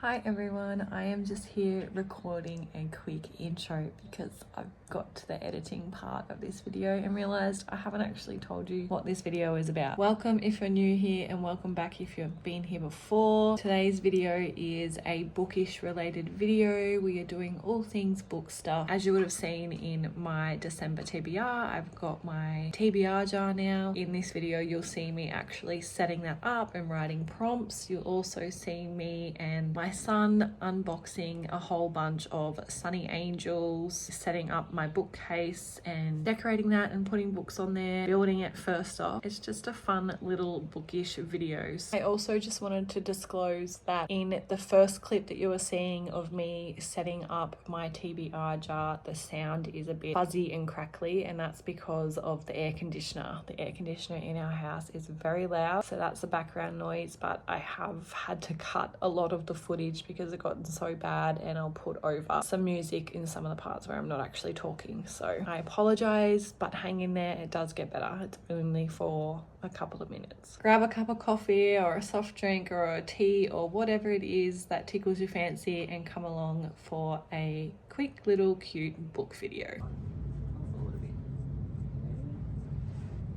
Hi everyone, I am just here recording a quick intro because I've got to the editing part of this video and realized I haven't actually told you what this video is about. Welcome if you're new here and welcome back if you've been here before. Today's video is a bookish related video. We are doing all things book stuff. As you would have seen in my December TBR, I've got my TBR jar now. In this video you'll see me actually setting that up and writing prompts. You'll also see me and my son unboxing a whole bunch of Sonny angels, setting up my bookcase and decorating that and putting books on there, building it first off. It's just a fun little bookish videos. I also just wanted to disclose that in the first clip that you were seeing of me setting up my TBR jar, the sound is a bit fuzzy and crackly, and that's because of the air conditioner. The air conditioner in our house is very loud, so that's the background noise, but I have had to cut a lot of the footage because it got so bad, and I'll put over some music in some of the parts where I'm not actually talking. So I apologize, but hang in there, it does get better. It's only for a couple of minutes. Grab a cup of coffee or a soft drink or a tea or whatever it is that tickles your fancy and come along for a quick little cute book video.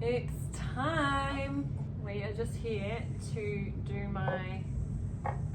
It's time. We are just here to do my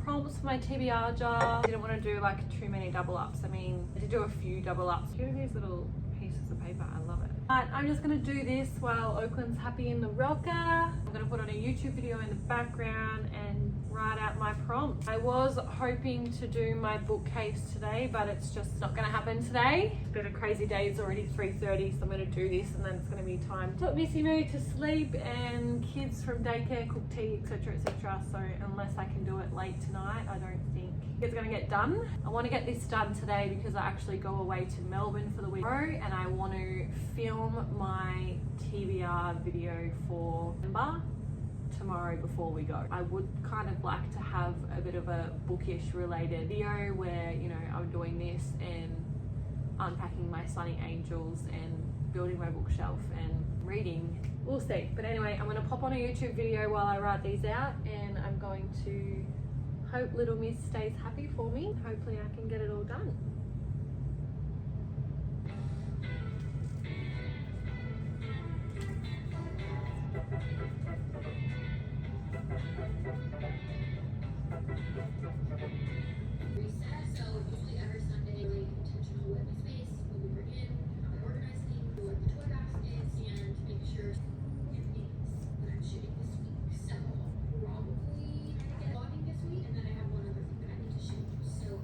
prompts for my TBR jar. I didn't want to do like too many double ups. I mean, I did do a few double ups. Look at these little pieces of paper. I love it. But I'm just going to do this while Oakland's happy in the rocker. I'm going to put on a YouTube video in the background and write out my prompts. I was hoping to do my bookcase today, but it's just not going to happen today. It's been a crazy day. It's already 3:30, so I'm going to do this and then it's going to be time to put Missy Moo to sleep and kids from daycare, cook tea, etc, etc. So unless I can do it late tonight, I don't think it's going to get done. I want to get this done today because I actually go away to Melbourne for the week and I want to film my TBR video for December tomorrow before we go. I would kind of like to have a bit of a bookish related video where, you know, I'm doing this and unpacking my Sonny angels and building my bookshelf and reading. We'll see. But anyway, I'm going to pop on a YouTube video while I write these out, and I'm going to hope little miss stays happy for me. Hopefully I can get it all done. So usually every Sunday, really intentional with my space, when we bring in, how I organize things, where the toy baskets, and make sure things that I'm shooting this week. So probably trying to get vlogging this week, and then I have one other thing that I need to shoot. So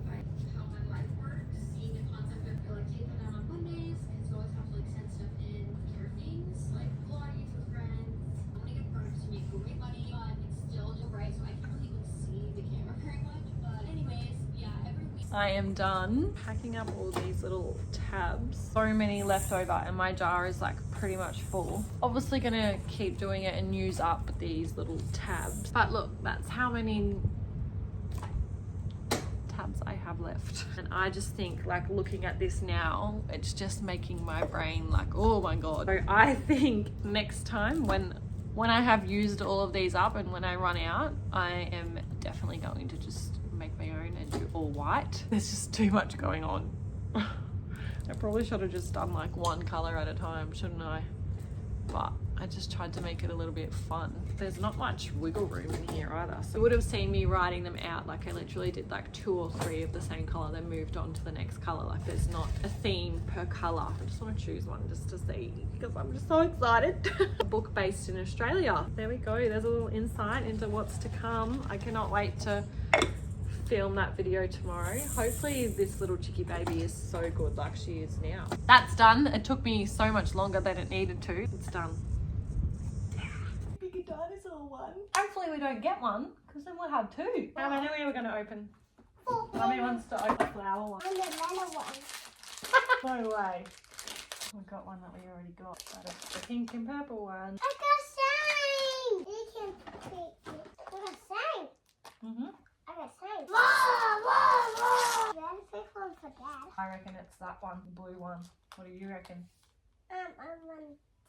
how my life works, seeing the concept of like taking them out on Mondays, because you always have to like send stuff in for things like Pilates with friends. I want to get products to make great money, but it's still just right, so I can't really like see the camera very much. But anyways, yeah, every week. I am done packing up all these little tabs. So many left over and my jar is like pretty much full. Obviously gonna keep doing it and use up these little tabs. But look, that's how many tabs I have left. And I just think, like, looking at this now, it's just making my brain like, oh my god. So I think next time when I have used all of these up and when I run out, I am definitely going to just make my own and do all white. There's just too much going on. I probably should have just done like one color at a time, shouldn't I? But I just tried to make it a little bit fun. There's not much wiggle room in here either. So you would have seen me writing them out, like I literally did like 2 or 3 of the same color, then moved on to the next color. Like there's not a theme per color. I just want to choose one just to see because I'm just so excited. A book based in Australia. There we go. There's a little insight into what's to come. I cannot wait to film that video tomorrow. Hopefully this little chickie baby is so good like she is now. That's done. It took me so much longer than it needed to. It's done. Big dinosaur one. Hopefully we don't get one because then we'll have 2. How many are we going to open? Mummy wants to open the flower one. And the yellow one. No way. We got one that we already got. That is the pink and purple one. I got sign. You can take it. I got sign. I got sign. Whoa. That's a big one for Dad. I reckon it's that one, the blue one. What do you reckon?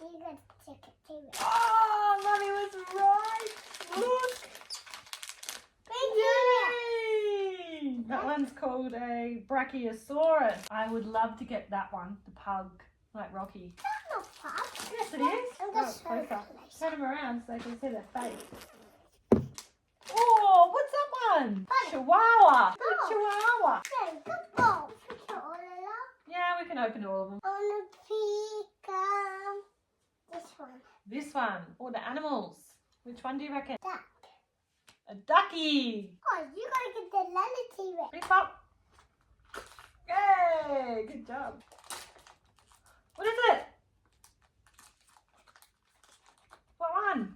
You got ticket too. Oh, Mummy was right. Look. Thank you. Yay! That one's called a Brachiosaurus. I would love to get that one, the pug, like Rocky. That's not pug. Yes, it is. I'm Oh, gonna show closer. you. Turn them around so they can see their face. Oh, what's that one? Chihuahua. Oh. Chihuahua. Okay, good ball. Put your order. Yeah, we can open all of them. I want to pick this one. This one. Oh, the animals. Which one do you reckon? Duck. A ducky. Oh, you gotta get the Lily T-Rex. Flip up. Yay, good job. What is it? What one?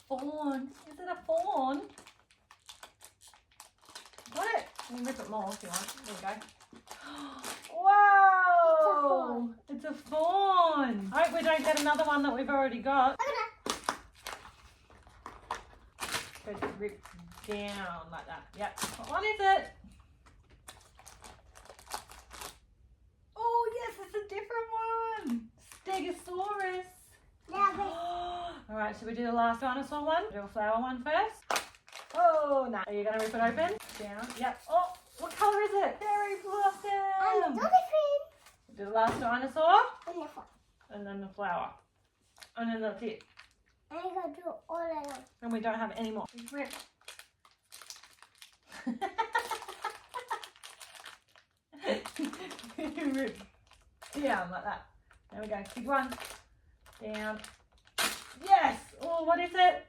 Fawn. Is it a fawn? Got it. You can rip it more if you want. There you go. Whoa! It's a fawn. I hope we don't get another one that we've already got. Go to rip down like that. Yep. What one is it? Oh yes, it's a different one. Stegosaurus. All right, should we do the last dinosaur one? Do a flower one first. Oh no! Are you gonna rip it open? Down. Yep. Oh, what color is it? Berry blossom. Do the last dinosaur, and then the flower, and then that's it. I gotta do all of them. And we don't have any more. Rip. Rip. Down like that. There we go. Big one. Down. Yes! Oh, what is it?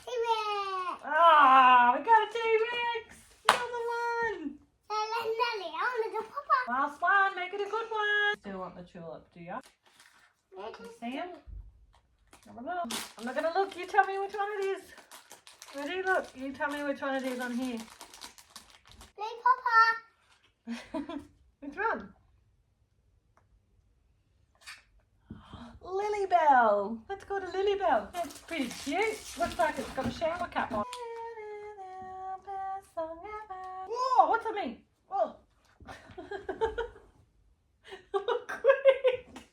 T-Rex. Ah, we got a T-Rex! Another one! Nelly, I want to do Papa. Last one, make it a good one. Still want the tulip, do you? Let You us see him? do- Have a look. I'm not gonna look, you tell me which one it is. Ready? Look, you tell me which one it is on here. Play Papa. Which one? Lilybell. Let's go to Lilybell. It's pretty cute. Looks like it's got a shower cap on. Whoa, what's that mean? Whoa. Quick.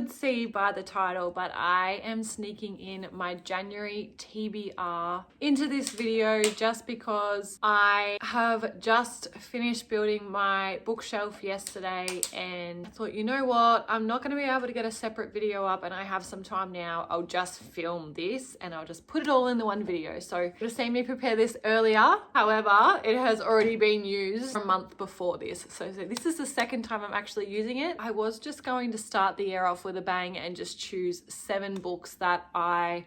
see by the title, but I am sneaking in my January TBR into this video just because I have just finished building my bookshelf yesterday and I thought, you know what, I'm not going to be able to get a separate video up and I have some time now. I'll just film this and I'll just put it all in the one video. So you've seen me prepare this earlier. However, it has already been used a month before this. So this is the second time I'm actually using it. I was just going to start the year off with a bang and just choose 7 books that I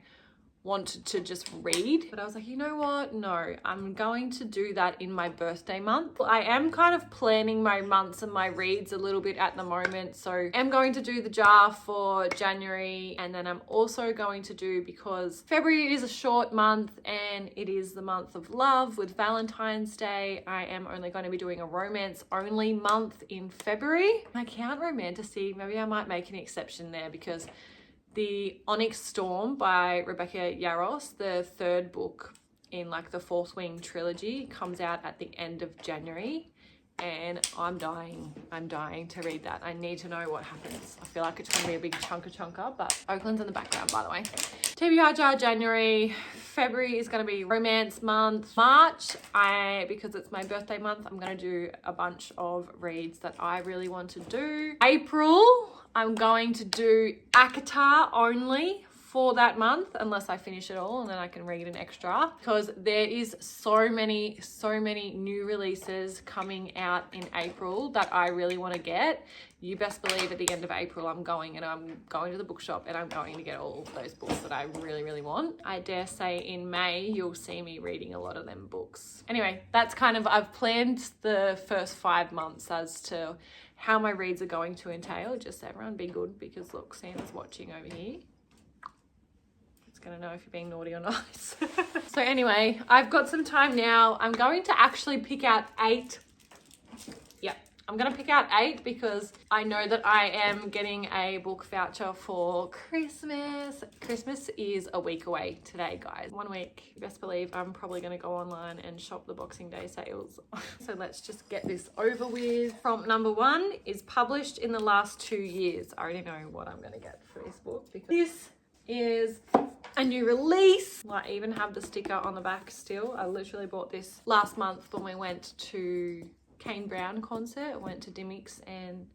wanted to just read, but I was like, you know what? No, I'm going to do that in my birthday month. I am kind of planning my months and my reads a little bit at the moment. So I'm going to do the jar for January, and then I'm also going to do, because February is a short month and it is the month of love with Valentine's Day, I am only going to be doing a romance only month in February. I count romantasy. Maybe I might make an exception there, because the Onyx Storm by Rebecca Yarros, the third book in like the Fourth Wing trilogy, comes out at the end of January, and I'm dying to read that. I need to know what happens. I feel like it's gonna be a big chunker, but Oakland's in the background, by the way. TBR jar January. February is gonna be romance month. March, because it's my birthday month, I'm gonna do a bunch of reads that I really want to do. April, I'm going to do ACOTAR only for that month, unless I finish it all, and then I can read an extra, because there is so many new releases coming out in April that I really want to get. You best believe at the end of April I'm going to the bookshop and I'm going to get all of those books that I really want. I dare say in May you'll see me reading a lot of them books. Anyway, that's kind of, I've planned the first 5 months as to how my reads are going to entail. Just everyone be good, because look, Santa's watching over here. It's gonna know if you're being naughty or nice. So anyway, I've got some time now. I'm going to actually pick out 8. Yep, I'm gonna pick out 8 because I know that I am getting a book voucher for Christmas. Christmas is a week away today, guys. 1 week. You best believe I'm probably gonna go online and shop the Boxing Day sales. So let's just get this over with. Prompt number 1 is published in the last 2 years. I already know what I'm gonna get for this book, because this is a new release. I even have the sticker on the back still. I literally bought this last month when we went to Kane Brown concert. Went to Dimmicks and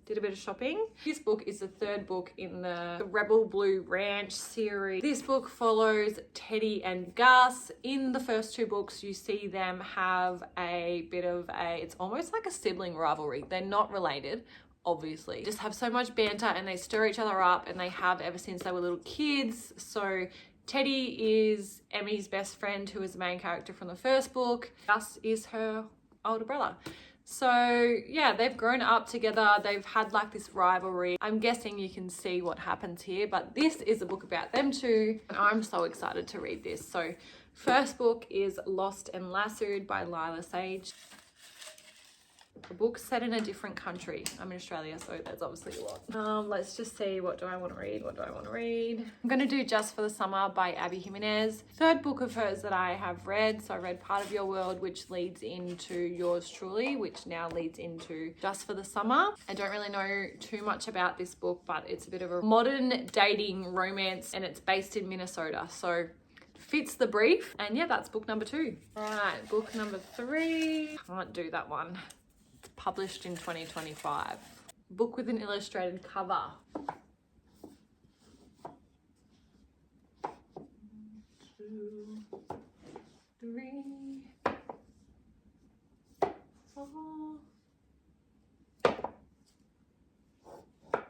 did a bit of shopping. This book is the 3rd book in the Rebel Blue Ranch series. This book follows Teddy and Gus. In the first 2 books, you see them have a bit of it's almost like a sibling rivalry. They're not related, obviously. Just have so much banter and they stir each other up, and they have ever since they were little kids. So Teddy is Emmy's best friend, who is the main character from the first book. Gus is her older brother. So yeah, they've grown up together. They've had like this rivalry. I'm guessing you can see what happens here, but this is a book about them two, and I'm so excited to read this. So first book is Lost and Lassoed by Lila Sage. A book set in a different country. I'm in Australia, so there's obviously a lot. Let's just see, what do I want to read? I'm going to do Just for the Summer by Abby Jimenez. 3rd book of hers that I have read. So I read Part of Your World, which leads into Yours Truly, which now leads into Just for the Summer. I don't really know too much about this book, but it's a bit of a modern dating romance, and it's based in Minnesota. So fits the brief. And yeah, that's book number 2. All right, book number 3. Can't do that one. Published in 2025. Book with an illustrated cover. 1, 2, 3, 4,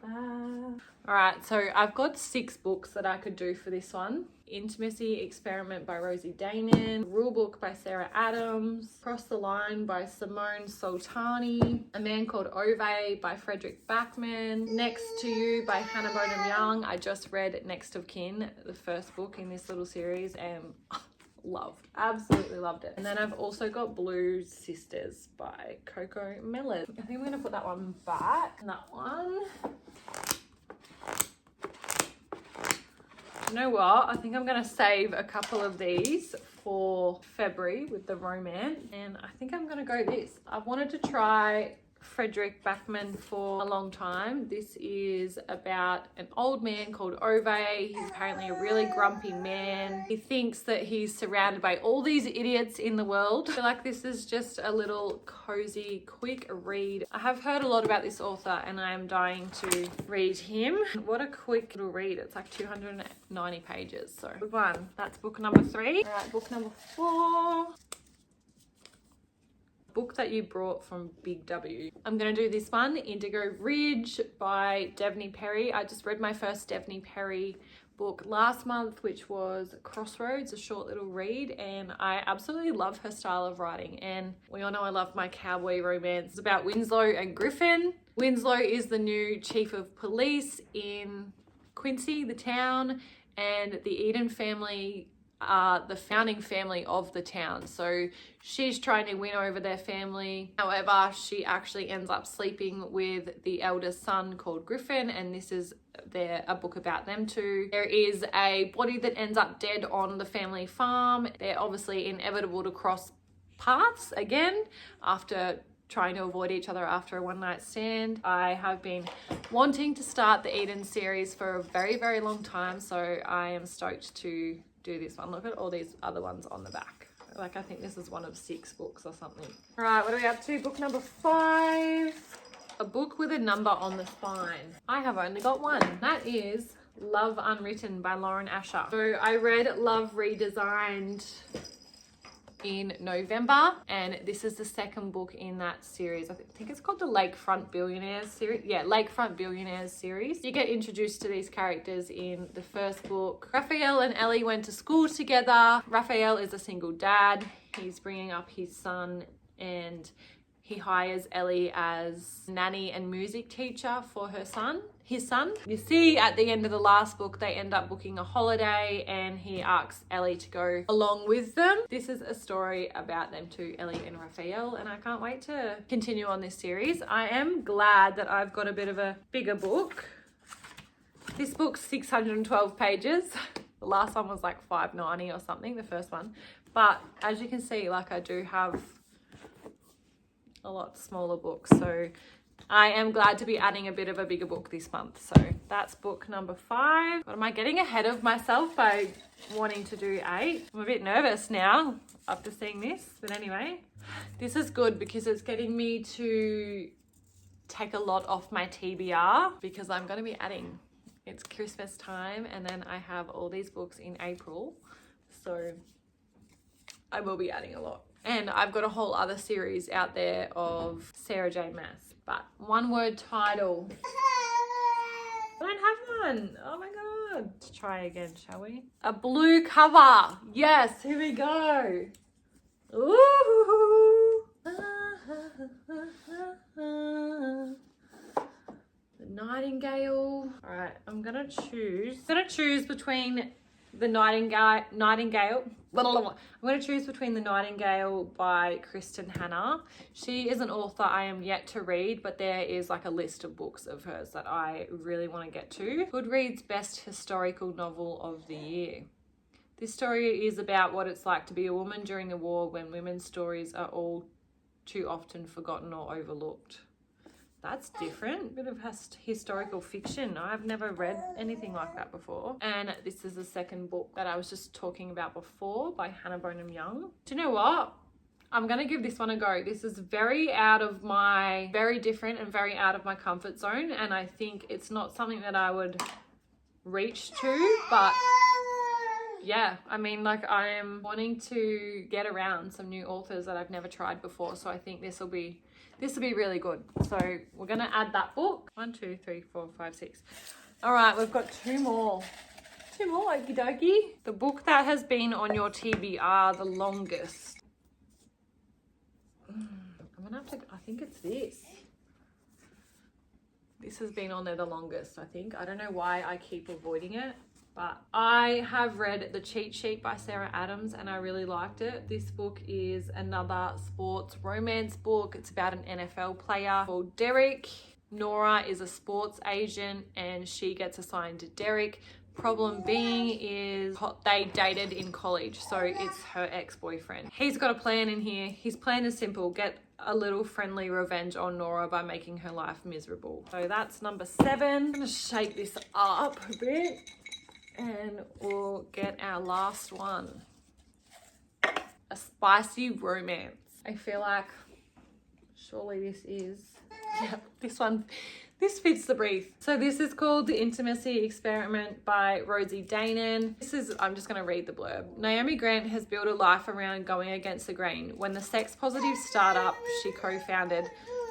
5. All right, so I've got 6 books that I could do for this one. Intimacy Experiment by Rosie Danan, Rule Book by Sarah Adams, Cross the Line by Simone Soltani, A Man Called Ove by Frederick Backman, Next to You by Hannah Bonham Young. I just read Next of Kin, the first book in this little series, and absolutely loved it. And then I've also got Blue Sisters by Coco Mellon. I think I'm gonna put that one back. And that one, you know what? I think I'm going to save a couple of these for February with the romance. And I think I'm going to go this. I've wanted to try Frederick Backman for a long time. This is about an old man called Ove. He's apparently a really grumpy man. He thinks that he's surrounded by all these idiots in the world. I feel like this is just a little cozy, quick read. I have heard a lot about this author and I am dying to read him. What a quick little read. It's like 290 pages. So good one. That's book number 3. All right, book number 4. Book that you brought from Big W. I'm going to do this one, Indigo Ridge by Devney Perry. I just read my first Devney Perry book last month, which was Crossroads, a short little read, and I absolutely love her style of writing. And we all know I love my cowboy romance. It's about Winslow and Griffin. Winslow is the new chief of police in Quincy, the town, and the Eden family are the founding family of the town. So she's trying to win over their family. However, she actually ends up sleeping with the eldest son called Griffin, and this is a book about them two. There is a body that ends up dead on the family farm. They're obviously inevitable to cross paths again after trying to avoid each other after a one-night stand. I have been wanting to start the Eden series for a very, very long time, so I am stoked to do this one. Look at all these other ones on the back. Like, I think this is one of 6 books or something. All right, what are we up to? Book number 5. A book with a number on the spine. I have only got one. That is Love Unwritten by Lauren Asher. So I read Love Redesigned in November, and this is the second book in that series. I think it's called the Lakefront Billionaires series. Yeah, Lakefront Billionaires series. You get introduced to these characters in the first book. Raphael and Ellie went to school together. Raphael is a single dad. He's bringing up his son, and he hires Ellie as nanny and music teacher for his son. You see at the end of the last book, they end up booking a holiday and he asks Ellie to go along with them. This is a story about them two, Ellie and Raphael, and I can't wait to continue on this series. I am glad that I've got a bit of a bigger book. This book's 612 pages. The last one was like 590 or something, the first one. But as you can see, like, I do have a lot smaller books, so I am glad to be adding a bit of a bigger book this month. So that's book number 5. But am I getting ahead of myself by wanting to do 8? I'm a bit nervous now after seeing this, but anyway, this is good because it's getting me to take a lot off my TBR, because I'm going to be adding. It's Christmas time, and then I have all these books in April, so I will be adding a lot. And I've got a whole other series out there of Sarah J. Maas, but one word title. I don't have one. Oh my God. Let's try again, shall we? A blue cover. Yes, here we go. Ooh. The Nightingale. All right, I'm gonna choose between The Nightingale. I'm going to choose between The Nightingale by Kristen Hanna. She is an author I am yet to read, but there is like a list of books of hers that I really want to get to. Goodreads Best Historical Novel of the Year. This story is about what it's like to be a woman during the war, when women's stories are all too often forgotten or overlooked. That's different. Bit of historical fiction. I've never read anything like that before. And this is the second book that I was just talking about before by Hannah Bonham Young. Do you know what? I'm going to give this one a go. This is very different and very out of my comfort zone. And I think it's not something that I would reach to, but yeah, I mean, like, I am wanting to get around some new authors that I've never tried before. So I think this will be really good. So we're going to add that book. 1, 2, 3, 4, 5, 6. All right, we've got 2 more. 2 more, okie dokie. The book that has been on your TBR the longest. I'm going to have to, I think it's this. This has been on there the longest, I think. I don't know why I keep avoiding it. But I have read The Cheat Sheet by Sarah Adams and I really liked it. This book is another sports romance book. It's about an NFL player called Derek. Nora is a sports agent and she gets assigned to Derek. Problem being is they dated in college, so it's her ex-boyfriend. He's got a plan in here. His plan is simple: get a little friendly revenge on Nora by making her life miserable. So that's number 7. I'm gonna shake this up a bit. And we'll get our last one. A spicy romance. I feel like surely this is, yeah, this fits the brief. So this is called The Intimacy Experiment by Rosie Danon. I'm just gonna read the blurb. Naomi Grant has built a life around going against the grain. When the sex positive startup she co-founded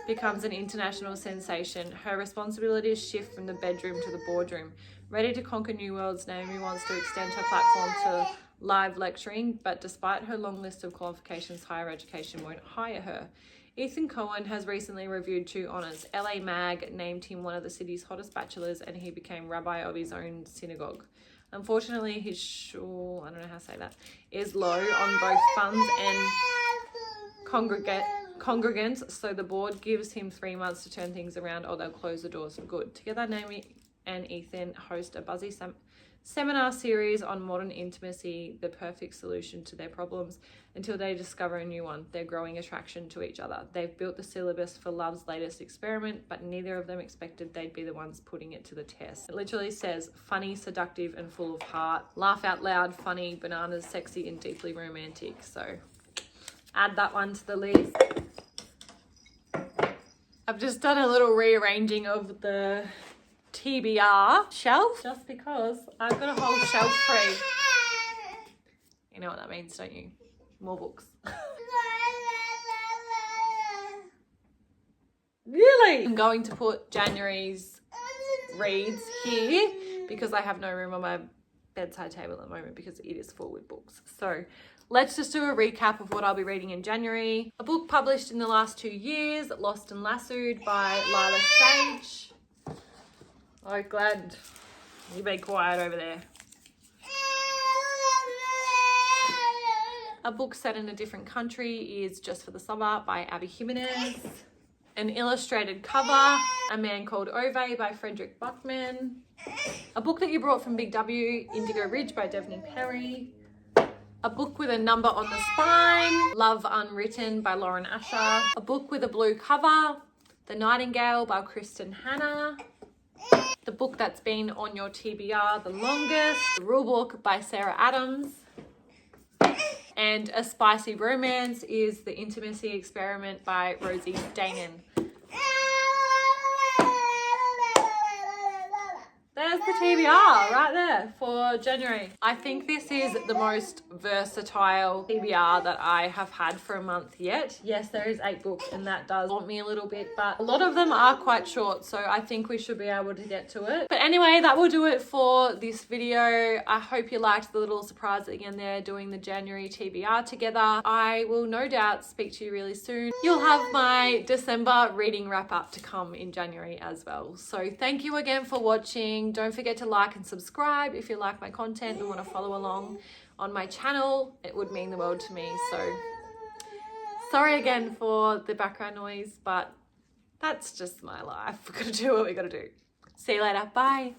becomes an international sensation. Her responsibilities shift from the bedroom to the boardroom. Ready to conquer new worlds, Naomi wants to extend her platform to live lecturing, but despite her long list of qualifications, higher education won't hire her. Ethan Cohen has recently reviewed 2 honours. LA Mag named him one of the city's hottest bachelors, and he became rabbi of his own synagogue. Unfortunately, his shul, I don't know how to say that, is low on both funds and congregants, so the board gives him 3 months to turn things around or they'll close the doors for good. Together, Naomi and Ethan host a buzzy seminar series on modern intimacy, the perfect solution to their problems, until they discover a new one, their growing attraction to each other. They've built the syllabus for love's latest experiment, but neither of them expected they'd be the ones putting it to the test. It literally says, funny, seductive, and full of heart. Laugh out loud, funny, bananas, sexy, and deeply romantic. So add that one to the list. I've just done a little rearranging of the TBR shelf just because I've got a whole shelf free. You know what that means, don't you? More books. Really? I'm going to put January's reads here because I have no room on my bedside table at the moment because it is full with books. So let's just do a recap of what I'll be reading in January. A book published in the last 2 years, Lost and Lassoed by Lila Sage. Oh, glad you be quiet over there. A book set in a different country is Just for the Summer by Abby Jimenez. An illustrated cover, A Man Called Ove by Frederick Buckman. A book that you brought from Big W, Indigo Ridge by Devney Perry. A book with a number on the spine, Love Unwritten by Lauren Asher. A book with a blue cover, The Nightingale by Kristen Hanna. The book that's been on your TBR the longest, The Rule Book by Sarah Adams. And A Spicy Romance is The Intimacy Experiment by Rosie Danon. There's the TBR right there for January. I think this is the most versatile TBR that I have had for a month yet. Yes, there is 8 books and that does want me a little bit, but a lot of them are quite short, so I think we should be able to get to it. But anyway, that will do it for this video. I hope you liked the little surprise at the end there, doing the January TBR together. I will no doubt speak to you really soon. You'll have my December reading wrap up to come in January as well. So thank you again for watching. Don't forget to like and subscribe if you like my content and want to follow along on my channel. It would mean the world to me. So sorry again for the background noise, but that's just my life. We've got to do what we got to do. See you later. Bye.